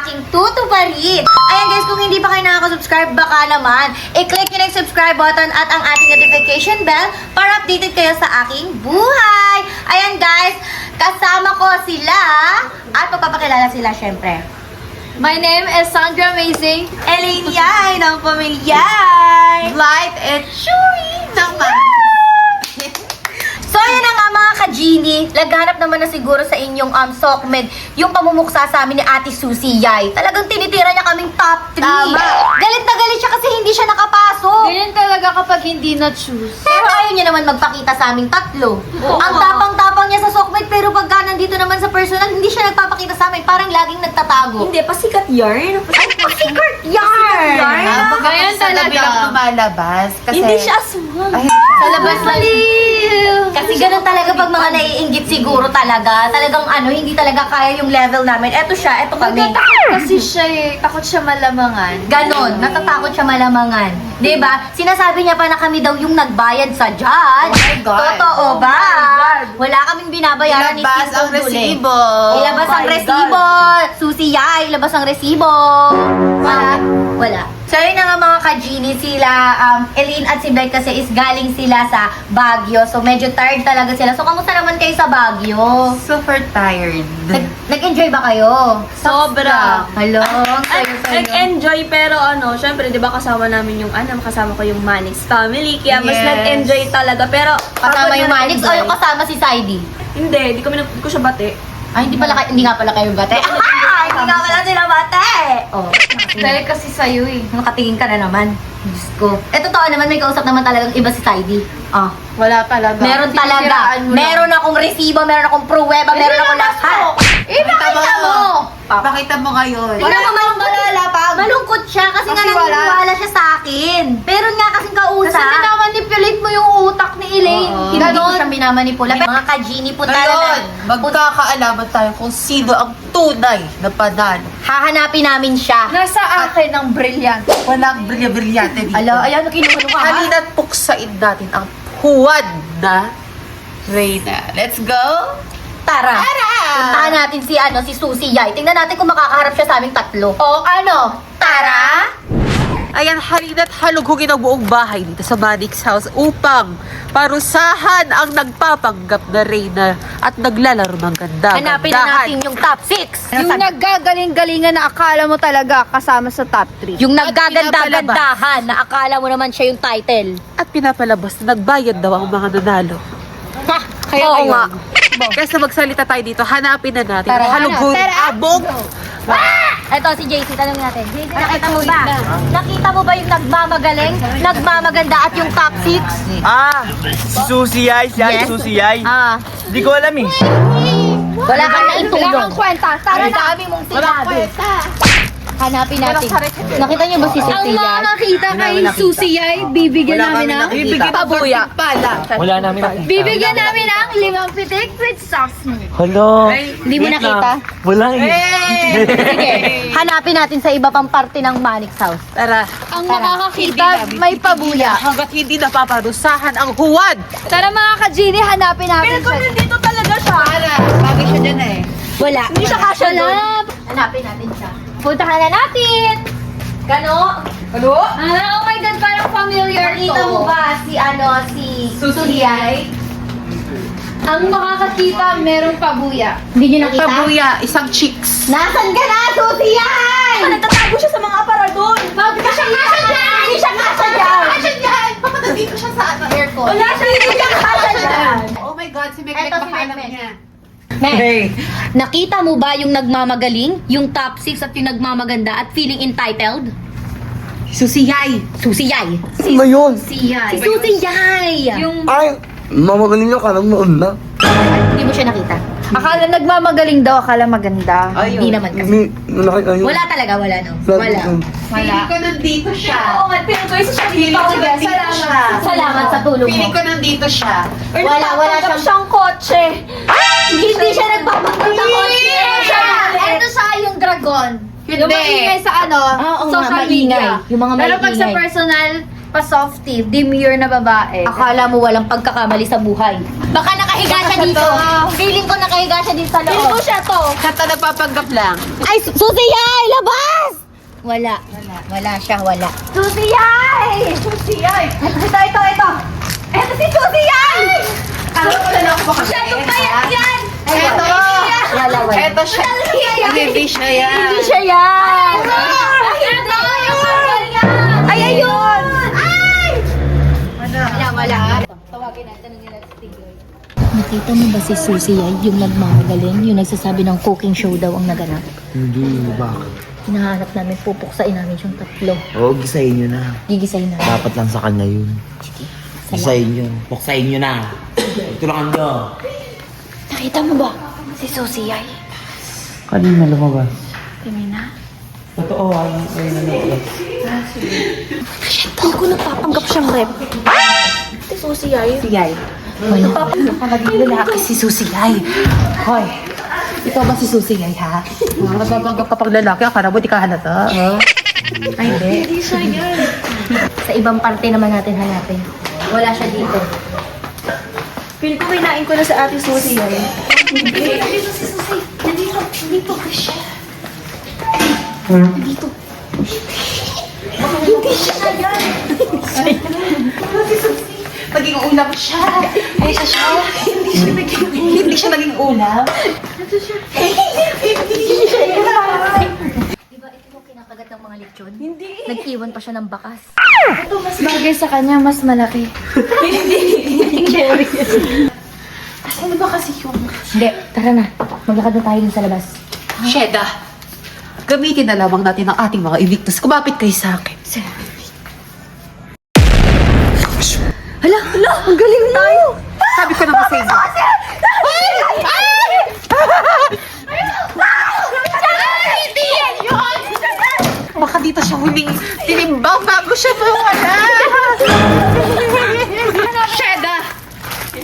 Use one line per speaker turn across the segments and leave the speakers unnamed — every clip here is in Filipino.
aking tutuparin. Ayan guys, kung hindi pa kayo nakaka-subscribe, baka naman, i-click nyo na yung subscribe button at ang ating notification bell para updated kayo sa aking buhay. Ayan guys, kasama ko sila at magpapakilala sila syempre.
My name is Sandra Amazing.
Elaine Yay ng Pamilyay.
Light at chewy naman.
So yun na nga mga ka-Genie, naghanap naman na siguro sa inyong Sokmed yung pamumuksa sa amin ni Ate Susie Yay. Talagang tinitira niya kaming top 3.
Tama.
Galit na galit siya kasi hindi siya nakapasok.
Ganyan talaga kapag hindi na-choose.
Pero ayaw niya naman magpakita sa aming tatlo.
Oo.
Ang tapang-tapang niya sa Sokmed, pero pagka nandito naman sa personal, hindi siya nagpapakita sa amin. Parang laging nagtatago.
Hindi, pasikat yarn.
Ay, secret yarn!
Ganyan
Sa labi
talaga.
lang lumalabas. Kasi,
Hindi siya aswang.
Ay,
Sa labas maliw.
Kasi ganun talaga pag mga naiinggit siguro talaga. Talagang hindi talaga kaya yung level namin. Eto siya, eto kami.
Natatakot kasi siya eh. Takot siya malamangan.
Ganon, natatakot siya malamangan. 'Di ba? Sinasabi niya pa na kami daw yung nagbayad sa judge.
Oh my God.
Totoo
Oh
ba?
my God.
Wala kaming binabayaran ni
ilabas
Tito
ang
Dule.
resibo.
Ilabas ang
Oh my
resibo. Susie Yay, ilabas ang resibo. Wala. So yun na nga mga ka-Genie, sila Elaine at si Black kasi is galing sila sa Baguio. So medyo tired talaga sila. So kamusta naman kayo sa Baguio?
Super tired.
Nag-enjoy ba kayo?
Sobra.
Hello,
Ay,
sayo.
nag-enjoy pero syempre 'di ba kasama namin yung kasama ko yung Manix family kaya mas
Yes.
nag-enjoy talaga pero
Kasama
pagod
yung
na
Manix o
nag-enjoy.
yung kasama si Saidi?
Hindi ko siya bate.
Ay, hindi nga pala kayo bate. Hindi nga pala sila bate! Oh,
Dahil kasi sa'yo eh.
nakatingin ka na naman. Diyos ko. Eh, totoo naman, may kausap naman talagang iba si Saidi. Ah.
Wala talaga.
Meron talaga.
Sinisiraan mo lang.
Meron akong resibo, meron akong pruweba, meron akong lahat. Ipakita mo!
Pakita mo ngayon.
Wala ka malungkot siya kasi nga
Kasi wala.
naniniwala siya sa akin. Pero nga kasing kausap.
Kasi minamanipulate mo yung utak ni Elaine.
Hindi ko siya minamanipula. Mga ka-Genie, punta na
Ngayon, magkakaalaman tayo kung sino ang tunay na panalo.
hahanapin namin siya.
Nasa akin ang brilliant.
Walang brilya-brilyante dito.
Ayan, kinuha ka ha?
Halina't puksain natin ang huwad na Reyna. Let's go!
Tara! Puntahan natin si Susie Yay. Tingnan natin kung makakaharap siya sa aming tatlo. O ano? Tara!
Ayan, halina't halugugin ang buong bahay dito sa Manix House upang parusahan ang nagpapanggap na Reyna at naglalaro ng ganda.
Hanapin na natin yung top 6.
Yung naggagaling-galingan na akala mo talaga kasama sa top 3.
Yung
At
naggaganda-gandahan na akala mo naman siya yung title.
At pinapalabas na nagbayad daw ang mga nanalo.
Ha! Kaya Oo
ngayon,
nga.
Kesa magsalita tayo dito, hanapin na natin.
Tara,
Halugugin
tara.
abog.
Ito si JC, tanong natin. JC, nakita mo ba? Nakita mo ba yung nagmamagaling, nagmamaganda at yung top 6?
Ah, si Susie Yay, si Ate
Yes.
Susie Yay.
Ah,
Di ko alam eh.
wala kang
Wala
naitulong.
kang kwenta. Tara
Ang
na.
dami mong sinabi. Hanapin natin. Nakita niyo ba si
Ang
Susie Yay?
makakita kay Susie Yay, bibigyan namin ng
Pabuya.
Wala namin nakita.
Bibigyan namin ng 5 pitik with sauce.
Hello.
Hindi mo
Wait
nakita?
lang. Wala eh.
Sige, hanapin natin sa iba pang parte ng Manix House.
Tara.
Ang makakakita, may pabuya.
Hanggat hindi napaparusahan ang huwad.
Tara mga ka-Genie, hanapin natin siya.
Dito talaga siya.
Bagay siya dyan eh.
Wala.
Hindi siya kasya doon.
Hanapin natin siya. Puntahan na natin! Gano? Ano?
Oh my God, parang familiar
Nakita mo ba si Susie Yay?
Ang makakakita, merong pabuya.
Hindi niyo nakita?
Pabuya, isang chicks.
Nasaan ka na, Susie Yay?
Nagtatago siya sa mga aparador.
Hindi siya kasya dyan! Hindi siya kasya dyan!
Kasya dyan! Baka nandito siya sa aircon.
Wala siya, hindi siya kasya dyan!
Oh my God, si Mek
Eto si
baka alam
Mek.
niya.
Meg, nakita mo ba yung nagmamagaling, yung top 6 at yung nagmamaganda at feeling entitled?
Susie Yay.
Susie Yay.
Ano ba yun?
Si Susie Yay!
Yung
Ay, mamagaling niya, karang noon na.
Hindi mo siya nakita?
akala nagmamagaling daw, akala maganda.
Hindi naman kasi.
May, nakita yun.
Wala talaga, wala no? Wala.
Feeling ko nandito siya.
Oo nga, pero guys, siya
Feeling ko nandito siya.
Salamat sa tulong
Feeling
mo.
ko nandito siya.
Wala siyang
kotse.
Hindi siya nagpapanggap ng kotse.
Ito siya yung dragon. Yung
Hindi.
maingay sa
Oo nga,
social
maingay.
media.
Yung mga
Pero pag sa
maingay.
personal, napaka-softy, demure na babae.
Akala mo walang pagkakamali sa buhay. Baka nakahiga siya dito. Feeling ko nakahiga siya dito sa loob.
Feeling ko siya to.
Kata nagpapanggap lang.
Ay, Susiyay! Labas! Wala. Wala siya, wala.
Susiyay! Susiyay! Ito. Ito si Susiyay!
Alam ko na ako baka siya.
yan!
Eto!
Wala.
Eto siya. Hindi siya yan.
Hindi siya yan! Ay, ayun!
Wala. Tawagin natin ng nila si Tigroy. Nakita mo ba si Susie ay yung nagmamagaling? Yung nagsasabi ng cooking show daw ang naganap?
Hindi, bakit?
Hinahanap namin, pupuksain namin yung tatlo.
Oo, gisahin nyo na.
Gigisahin namin.
Dapat lang sa kanya yun. Gisahin nyo. Puksain nyo na. Tulungan nyo.
Nakita mo ba si Susie ay?
Kanina lumabas.
Kanina?
Totoo, ay nalabas.
Hindi ko nagpapanggap siyang rep. Si Susie ay?
Siyay.
Wala.
Nakakaging lalaki si Susiyay. Hoy, ito ba si Susiyay, ha? Nagpapanggap kapag lalaki, akala mo di ka halata. Ay, hindi.
Sa ibang parte naman natin hanapin. Wala siya dito.
Feel ko kinain ko na sa ate Susie yan.
Naging ulam siya. Ay, siya. Hindi siya naging ulam.
Diba ito yung kinakagat ng mga lechon? Hindi. Nag-iwan pa siya ng bakas.
Mas bagay sa kanya, mas malaki.
Ano ba kasi yung...
Hindi, tara na. Maglakad na tayo dun sa labas.
Sheda, gamitin na lamang natin ang ating mga evictus. Kumapit kayo sa akin.
Hala, ang galing mo!
Sabi ko naman sa inyo. Baka dito siya huling tinimbang bago siya mawala. Sheda!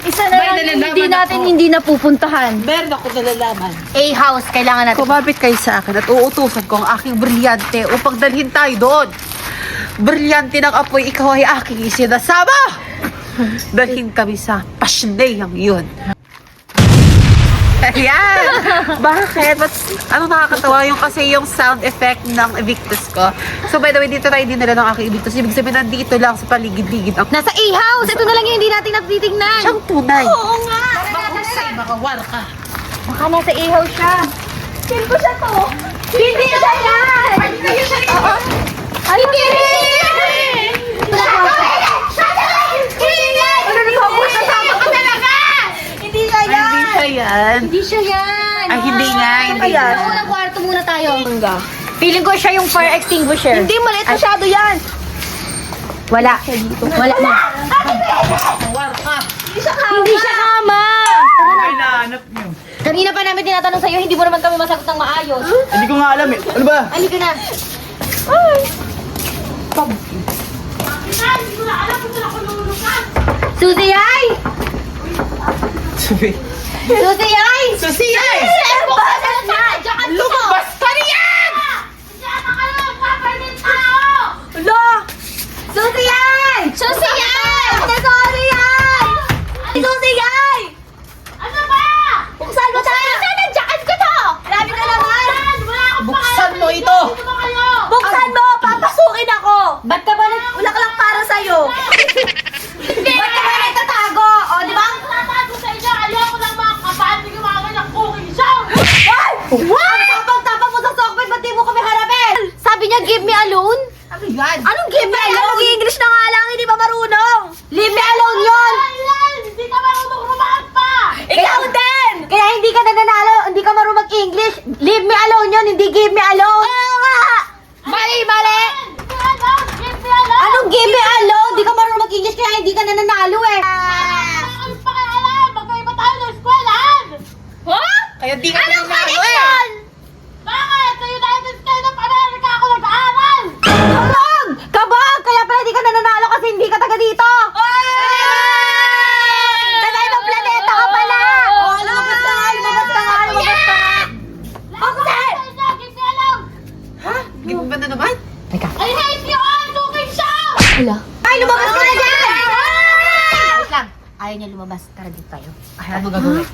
Isa na lang yung hindi natin hindi napupuntahan.
Meron ako nalalaman.
A-house, kailangan natin.
Kumapit kayo sa akin at uutusan ko ang aking brilyante upang dalhin tayo doon. Brilyante ng apoy, ikaw ay aking isinasama! Dalhin kami sa pasneyang yun. Ayan! Bakit? Ano nakakatawa yung kasi yung sound effect ng evictus ko. So by the way, dito tayo dinala ng aking evictus. Ibig sabihin, nandito lang sa paligid-ligid. Ang
Nasa A-house! Ito na lang yung hindi natin natitignan.
siyang tunay.
Oo nga!
Mahusay, makawar ka.
Baka nasa A-house siya.
Feel ko siya to. Hindi siya yan!
Hindi siya rin.
Ay, hindi rin!
Hindi siya
Ay, hindi siya yan.
Hindi siya yan.
Ay, hindi nga. Hindi
Kaya,
nga.
unang kwarto muna tayo. Feeling ko siya yung fire extinguisher.
Hindi, maliit masyado yan.
Wala. Wala na. Hindi siya kama.
Ay, nahanap nyo.
Kanina pa namin tinatanong sa'yo, hindi mo naman kami masagot ng maayos.
Hindi ko nga alam eh. Ano ba?
Halika na. Susie ay!
Sabi.
Susie ay!
Susiyay!
Lumabas
ka riyan!
Susie ay! Susie ay! Sorry ay! Susie ay! Buksan mo tayo! Nandiyan ko to! Grabe ka naman!
Buksan mo ito!
Buksan mo! Papasukin ako!
Ba't ka ba
Ulaklak para sa'yo!
Ba't ka ba nagtatago? O, di ba? What? Ang tapang-tapang mo sa sockbed, ba't di mo kami harapin? Sabi niya, give me alone?
Ano yan?
Anong give me alone?
Mag-i-English na nga lang, hindi ba marunong?
Leave me alone yun!
Ikaw din!
Kaya hindi ka nananalo, hindi ka marunong mag-English. Leave me alone yun, hindi give me alone. Oo nga! Mali, mali! Anong give me alone? Hindi ka marunong mag-English kaya hindi ka nananalo eh.
Kaya di ka
Anong
nanalo
connection? Kabag! Kabag! Kaya pala hindi ka nananalo kasi hindi ka taga dito. Taga ibang planeta ka pala. Lumabas ka nga, lumabas ka nga, lumabas ka nga. Buksan!
Give ba na naman?
Hala. Ay,
Ano gagawin?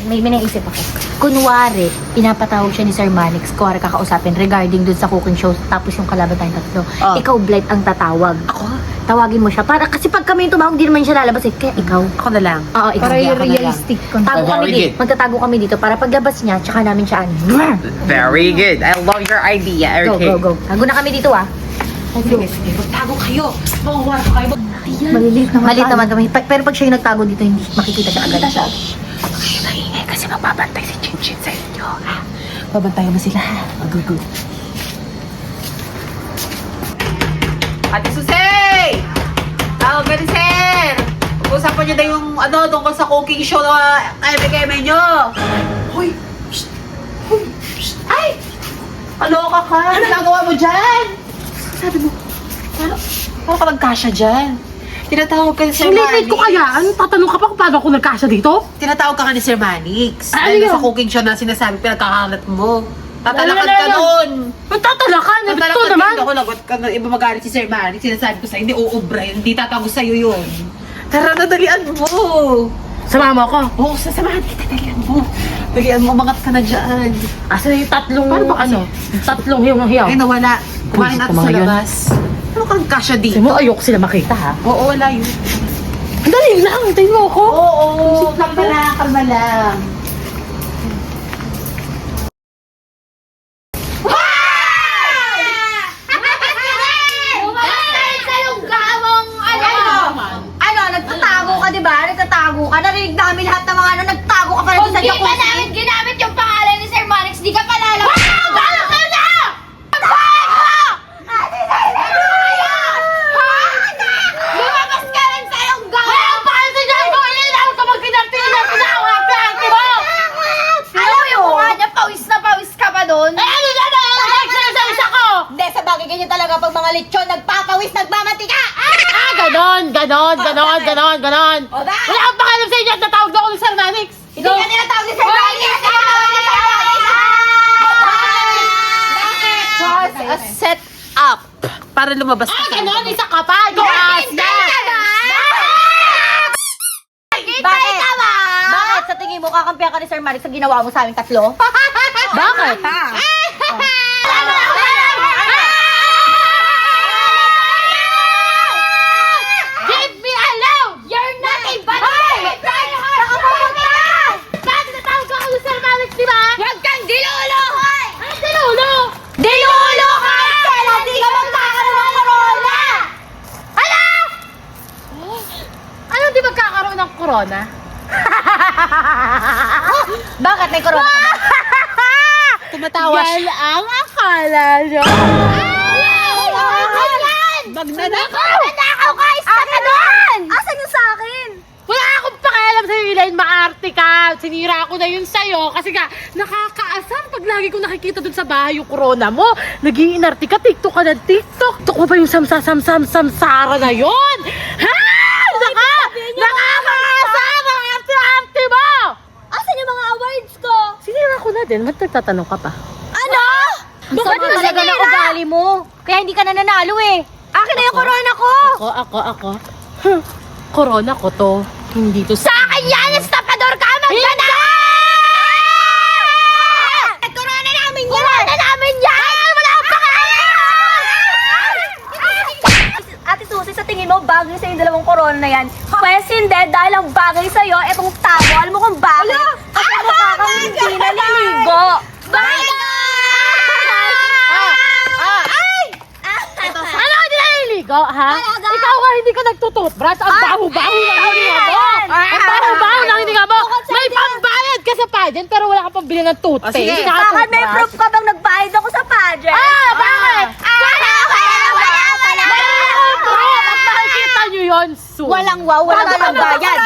May naisip ako. Kunwari, pinapatawag siya ni Sir Manix. Kunwari kakausapin regarding dun sa cooking show. Tapos yung kalaban tayong tatlo.
Oh.
Ikaw, Blight, ang tatawag.
Ako?
Tawagin mo siya. Para, kasi pag kami yung tumawag, di naman siya lalabas eh. Kaya ikaw.
Ako na lang.
Oo, ikaw.
Para
Kaya
yung
ako na lang.
realistic
Tago
content.
kami
Very
dito.
good.
Magtatago kami dito para paglabas niya, tsaka namin siya ano.
Very good. I love your idea.
Go, go, go. Tago na kami dito ah.
Sige, sige. Magtago kayo. Mawawala kayo.
Maliliit naman
Malit
tayo.
naman kami. Pero pag siya yung nagtago dito, hindi makikita siya agad.
Maingay kasi magbabantay si Chinchin sa inyo. Ha? Babantayan mo sila. Go. Ate Susay! Tawag ka ni Sir! Pag-usapan niyo na yung ano, tungkol sa cooking show na keme-keme niyo. Hoy! Psst! Hoy! Psst! Ay! Kaloka ka! Ano ginagawa mo dyan? Sabi mo, paano ka nagkasya dyan? Tinatawag ka ni Sir
Late ko kaya? Ano, tatanong ka pa kung paano ako nagkasya dito?
Tinatawag ka ni Sir Manix.
Ano
Dahil
yun?
sa cooking show na sinasabi, pinagkakalat mo. Tatalakad
Ano,
ka
ano, ano?
nun.
Tatalakan? Ito
Tatalakad
naman?
ka, ako lagot ka na iba magalit si Sir Manix. Sinasabi ko sa'yo, hindi uubra yun. Hindi tatago sa'yo yun. Tara na, dalian mo.
Sumama ko.
Oo, sasamahan kita, dalian mo. Dalian mo, umangat ka na dyan.
Asa yung tatlong,
Paano ba kasi?
yung tatlong hiyaw.
Ay, nawala. Kumain natin sa
kumain yun.
labas. Ano kang kasya
Kasi
dito?
mo, ayoko sila makita ha.
Oo, wala yun.
Dali lang, hintayin mo ako.
Oo, kalma lang, kalma lang.
Ano, nagtatago ka, di ba? Nagtatago ka. Narinig namin lahat ng mga ano, nagtago ka pa rin sa
Hindi pa namin ginamit yung pangalan ni Sir Manix, di ka pa lalabas. Wow! Bakit ka na? Lumabas ka rin sa iyong gawa! Well, paano sa dyan ko? Ilinaw ka mag-pinartin na pinawag ka ate mo! Alam mo yung mukha niya, pawis ka pa doon? Eh, ano na na? Isa ko!
Hindi, sa bagay ganyan talaga pag mga lechon, nagpapawis, nagmamantika!
Ganon.
O ba?
Wala kang pakialam sa inyo at natawag na ako ni Sir Manix.
Hindi ka tinatawag ni Sir Manix!
Was a set up para lumabas ka.
Ganon, isa ka pa. Go ask na.
Bakit? Bakit? Sa tingin mo, kakampihan ka ni Sir Manix sa ginawa mo sa aming tatlo? Bakit?
Give me a love! You're not a batay! Saka pupunta! Bakit natawag ka ulit Sir Manix, di ba? Huwag kang dilulo! Ano dilulo? Dilulo ka! Kaya di ka magkakaroon ng corona! Hala!
Ano di magkakaroon ng corona?
Bakit? May corona ka ba?
Tumatawa siya.
Yan ang akala nyo.
Magnanakaw! Magnanakaw ka! Isa ka doon!
Asan yung sa akin?
Wala akong pakialam sa'yo, Elaine. Maarte ka. Sinira ko na yun sa'yo. Kasi nga, nakakaasar pag lagi ko nakikita dun sa bahay yung corona mo. Nag-iinarte ka, TikTok ka ng TikTok. TikTok mo ba yung samsara na yun? Ha? Nakakaasar ang arte-arte mo!
Asan yung mga awards ko?
Sinira ko na din. Ba't nagtatanong ka pa?
Ano? Ba't mo talaga ng ugali mo? Kaya hindi ka na nanalo eh. Akin na yung corona ko!
Ako. Corona ko to. Hindi to
Sa akin yan! Estapador ka! Magnanakaw!
Corona namin yan!
Corona namin yan! Wala akong pakialam!
Ate Susi, sa tingin mo, bagay sa yung dalawang corona na yan? Pwes hindi, dahil ang bagay sa'yo, etong tabo. Alam mo kung bakit? Kasi mukha kang hindi naliligo. Bagay!
Ano hindi naliligo, ha? Ikaw nga hindi ka nagtututbrush. Ang baho-baho ng hininga mo. Ang baho-baho ng hininga mo. May pambayad ka sa pageant pero wala ka pambili ng toothpaste.
sige.
Hindi ka
Bakit may
toothbrush.
proof ka bang nagbayad ako sa pageant?
Bakit?
Wala!
At makikita nyo yun soon.
Walang wow, wala ka ng bayad.